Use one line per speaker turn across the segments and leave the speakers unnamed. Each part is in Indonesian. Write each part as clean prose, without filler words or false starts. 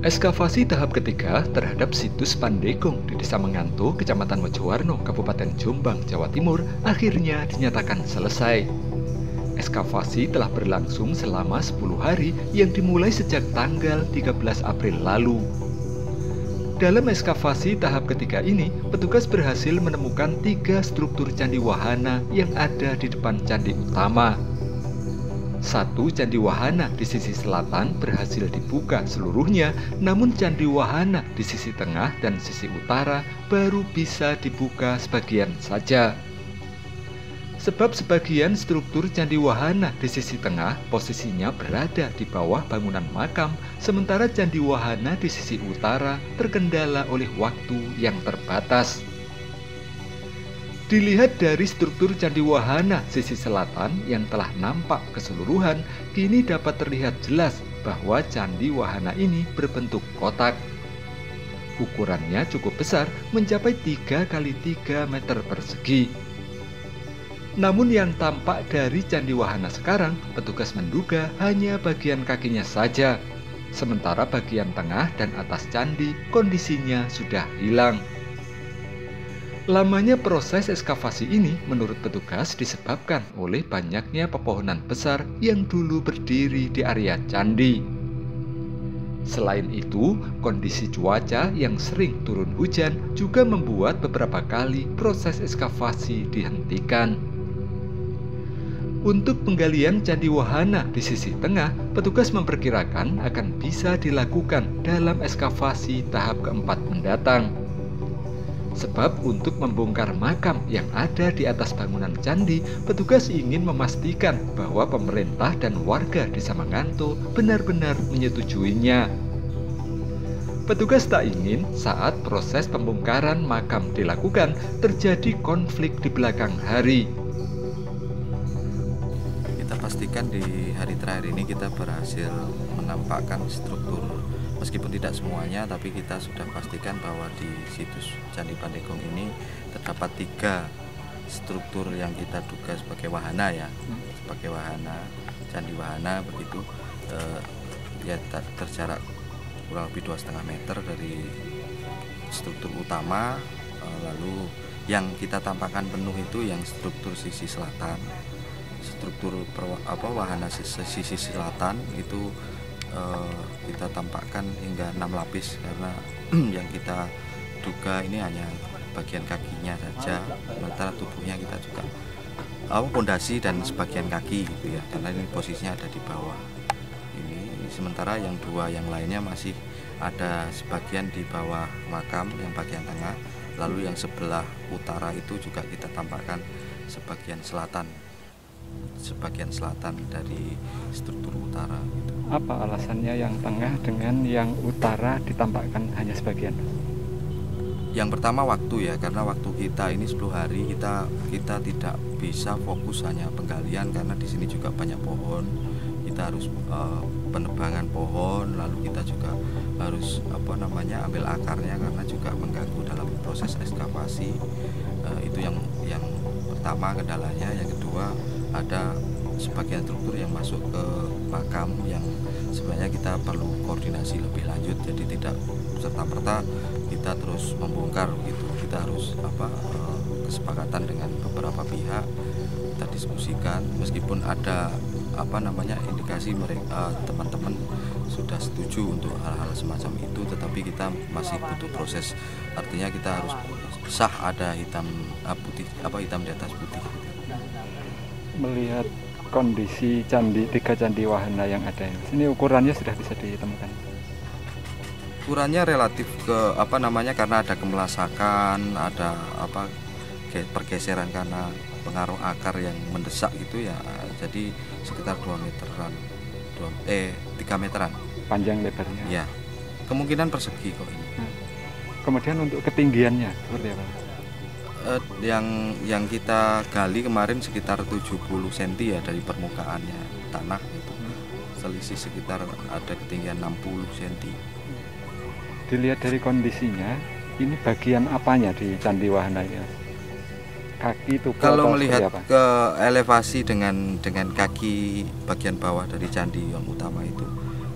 Eskavasi tahap ketiga terhadap situs Pandegong di Desa Menganto, Kecamatan Mojowarno, Kabupaten Jombang, Jawa Timur, akhirnya dinyatakan selesai. Eskavasi telah berlangsung selama 10 hari yang dimulai sejak tanggal 13 April lalu. Dalam eskavasi tahap ketiga ini, petugas berhasil menemukan 3 struktur candi wahana yang ada di depan candi utama. Satu candi wahana di sisi selatan berhasil dibuka seluruhnya, namun candi wahana di sisi tengah dan sisi utara baru bisa dibuka sebagian saja. Sebab sebagian struktur candi wahana di sisi tengah posisinya berada di bawah bangunan makam, sementara candi wahana di sisi utara terkendala oleh waktu yang terbatas. Dilihat dari struktur candi wahana sisi selatan yang telah nampak keseluruhan, kini dapat terlihat jelas bahwa candi wahana ini berbentuk kotak. Ukurannya cukup besar, mencapai 3 x 3 meter persegi. Namun yang tampak dari candi wahana sekarang, petugas menduga hanya bagian kakinya saja. Sementara bagian tengah dan atas candi kondisinya sudah hilang. Lamanya proses eskavasi ini menurut petugas disebabkan oleh banyaknya pepohonan besar yang dulu berdiri di area candi. Selain itu, kondisi cuaca yang sering turun hujan juga membuat beberapa kali proses eskavasi dihentikan. Untuk penggalian candi wahana di sisi tengah, petugas memperkirakan akan bisa dilakukan dalam eskavasi tahap keempat mendatang. Sebab untuk membongkar makam yang ada di atas bangunan candi, petugas ingin memastikan bahwa pemerintah dan warga Desa Menganto benar-benar menyetujuinya. Petugas tak ingin saat proses pembongkaran makam dilakukan terjadi konflik di belakang hari.
Kita pastikan di hari terakhir ini kita berhasil menampakkan struktur. Meskipun tidak semuanya, tapi kita sudah pastikan bahwa di situs Candi Pandegong ini terdapat 3 struktur yang kita duga sebagai wahana ya, sebagai wahana, candi wahana begitu. Ya terjarak kurang lebih 2,5 meter dari struktur utama. Lalu yang kita tampakkan penuh itu yang struktur sisi selatan, struktur wahana sisi selatan itu kita tampakkan hingga 6 lapis karena yang kita duga ini hanya bagian kakinya saja, sementara tubuhnya kita juga pondasi dan sebagian kaki gitu ya, karena ini posisinya ada di bawah. Ini sementara yang 2 yang lainnya masih ada sebagian di bawah makam yang bagian tengah, lalu yang sebelah utara itu juga kita tampakkan sebagian selatan dari struktur utara gitu.
Apa alasannya yang tengah dengan yang utara ditampakkan hanya sebagian?
Yang pertama waktu ya, karena waktu kita ini 10 hari kita tidak bisa fokus hanya penggalian karena di sini juga banyak pohon. Kita harus penebangan pohon, lalu kita juga harus ambil akarnya karena juga mengganggu dalam proses ekskavasi. Itu yang pertama kendalanya. Yang kedua, ada sebagian struktur yang masuk ke makam yang sebenarnya kita perlu koordinasi lebih lanjut, jadi tidak serta-merta kita terus membongkar gitu. Kita harus kesepakatan dengan beberapa pihak, kita diskusikan, meskipun ada indikasi mereka teman-teman sudah setuju untuk hal-hal semacam itu, tetapi kita masih butuh proses. Artinya kita harus sah ada hitam di atas putih.
Melihat kondisi 3 candi wahana yang ada ini ukurannya sudah bisa ditemukan.
Ukurannya relatif karena ada kemelasakan, ada pergeseran karena pengaruh akar yang mendesak gitu ya. Jadi sekitar 2 meteran. 3 meteran
panjang lebarnya.
Ya. Kemungkinan persegi kok ini.
Kemudian untuk ketinggiannya seperti apa?
Yang kita gali kemarin sekitar 70 cm ya dari permukaannya tanah itu. Selisih sekitar ada ketinggian 60 cm.
Dilihat dari kondisinya, ini bagian apanya di Candi Wahana ini? Kaki, tubuh,
kalau melihat ke elevasi dengan kaki bagian bawah dari candi yang utama itu,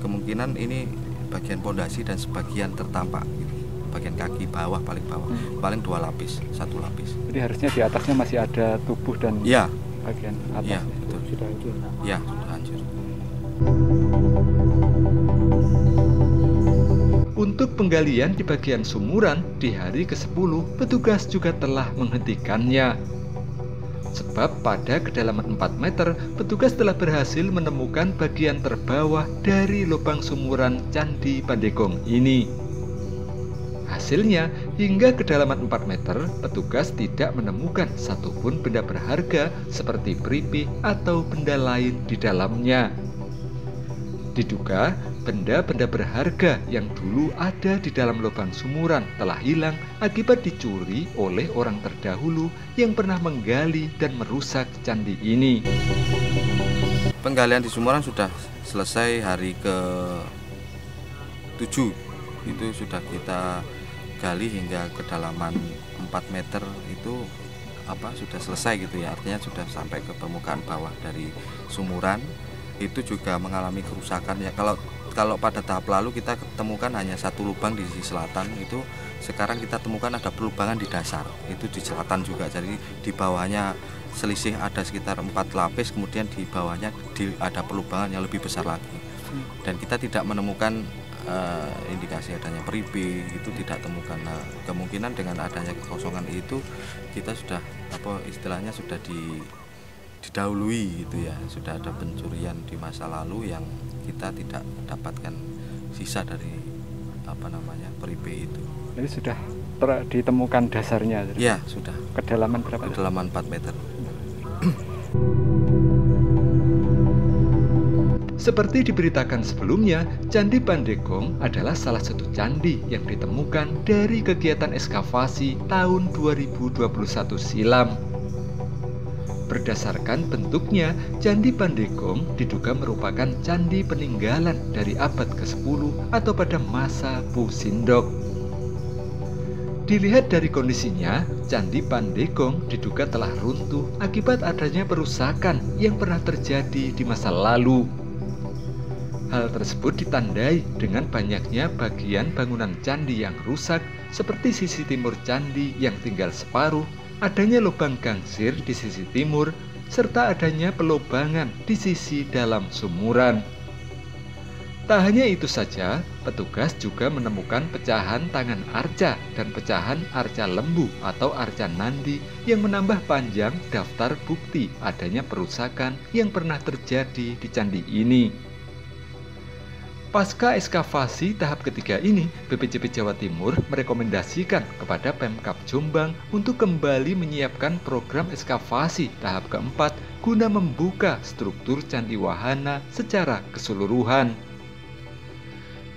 kemungkinan ini bagian pondasi dan sebagian tertampak gitu. Bagian kaki bawah, paling bawah, paling 2 lapis, 1 lapis.
Jadi harusnya di atasnya masih ada tubuh dan
Ya,
bagian atas.
ya betul.
Sudah hancur.
Ya, sudah hancur.
Untuk penggalian di bagian sumuran di hari ke-10, petugas juga telah menghentikannya. Sebab pada kedalaman 4 meter, petugas telah berhasil menemukan bagian terbawah dari lubang sumuran Candi Pandegong ini. Hasilnya, hingga kedalaman 4 meter, petugas tidak menemukan satupun benda berharga seperti peripi atau benda lain di dalamnya. Diduga, benda-benda berharga yang dulu ada di dalam lubang sumuran telah hilang akibat dicuri oleh orang terdahulu yang pernah menggali dan merusak candi ini.
Penggalian di sumuran sudah selesai hari ke-7. Itu sudah kita gali hingga kedalaman 4 meter itu sudah selesai gitu ya. Artinya sudah sampai ke permukaan bawah dari sumuran. Itu juga mengalami kerusakan ya. Kalau pada tahap lalu kita temukan hanya 1 lubang di sisi selatan, itu sekarang kita temukan ada pelubangan di dasar, itu di selatan juga. Jadi di bawahnya selisih ada sekitar 4 lapis, kemudian di bawahnya ada pelubangan yang lebih besar lagi. Dan kita tidak menemukan indikasi adanya peripi, itu tidak temukan. Nah, kemungkinan dengan adanya kekosongan itu kita sudah istilahnya sudah didahului gitu ya, sudah ada pencurian di masa lalu yang kita tidak dapatkan sisa dari peripi itu.
Jadi sudah ditemukan dasarnya?
Ya, sudah.
Kedalaman berapa?
Kedalaman 4 meter.
Seperti diberitakan sebelumnya, Candi Pandegong adalah salah satu candi yang ditemukan dari kegiatan ekskavasi tahun 2021 silam. Berdasarkan bentuknya, Candi Pandegong diduga merupakan candi peninggalan dari abad ke-10 atau pada masa Pusindok. Dilihat dari kondisinya, Candi Pandegong diduga telah runtuh akibat adanya perusakan yang pernah terjadi di masa lalu. Hal tersebut ditandai dengan banyaknya bagian bangunan candi yang rusak, seperti sisi timur candi yang tinggal separuh, adanya lubang gangsir di sisi timur, serta adanya pelubangan di sisi dalam sumuran. Tak hanya itu saja, petugas juga menemukan pecahan tangan arca dan pecahan arca lembu atau arca nandi yang menambah panjang daftar bukti adanya perusakan yang pernah terjadi di candi ini. Pasca ekskavasi tahap ketiga ini, BPJP Jawa Timur merekomendasikan kepada Pemkab Jombang untuk kembali menyiapkan program ekskavasi tahap keempat guna membuka struktur Candi Wahana secara keseluruhan.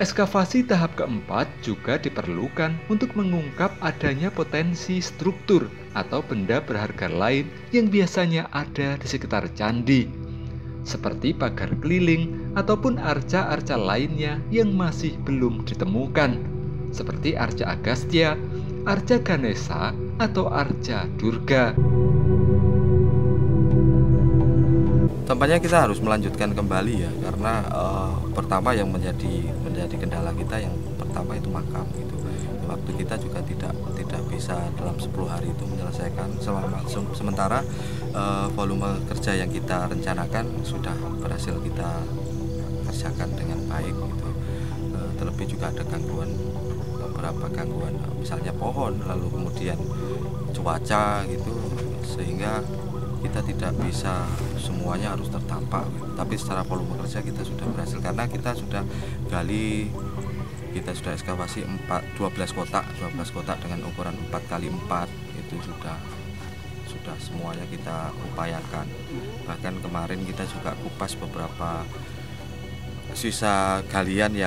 Ekskavasi tahap keempat juga diperlukan untuk mengungkap adanya potensi struktur atau benda berharga lain yang biasanya ada di sekitar candi, seperti pagar keliling ataupun arca-arca lainnya yang masih belum ditemukan, seperti arca Agastya, arca Ganesha, atau arca Durga.
Tampaknya kita harus melanjutkan kembali ya, karena pertama yang menjadi kendala kita yang pertama itu makam itu. Waktu kita juga tidak bisa dalam 10 hari itu menyelesaikan, sementara volume kerja yang kita rencanakan sudah berhasil kita kerjakan dengan baik gitu. Terlebih juga ada beberapa gangguan, misalnya pohon, lalu kemudian cuaca gitu, sehingga kita tidak bisa semuanya harus tertampak gitu. Tapi secara volume kerja kita sudah berhasil, karena kita sudah gali, kita sudah ekskavasi 12 kotak dengan ukuran 4x4, itu sudah semuanya kita upayakan. Bahkan kemarin kita juga kupas beberapa sisa galian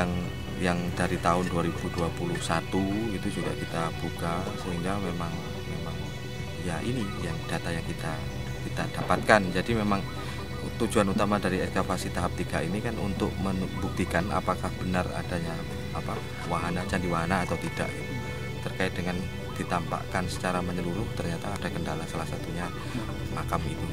yang dari tahun 2021 itu juga kita buka, sehingga memang ya ini yang data yang kita dapatkan. Jadi memang tujuan utama dari ekskavasi tahap 3 ini kan untuk membuktikan apakah benar adanya candi wahana atau tidak gitu. Terkait dengan ditampakkan secara menyeluruh, ternyata ada kendala, salah satunya makam itu.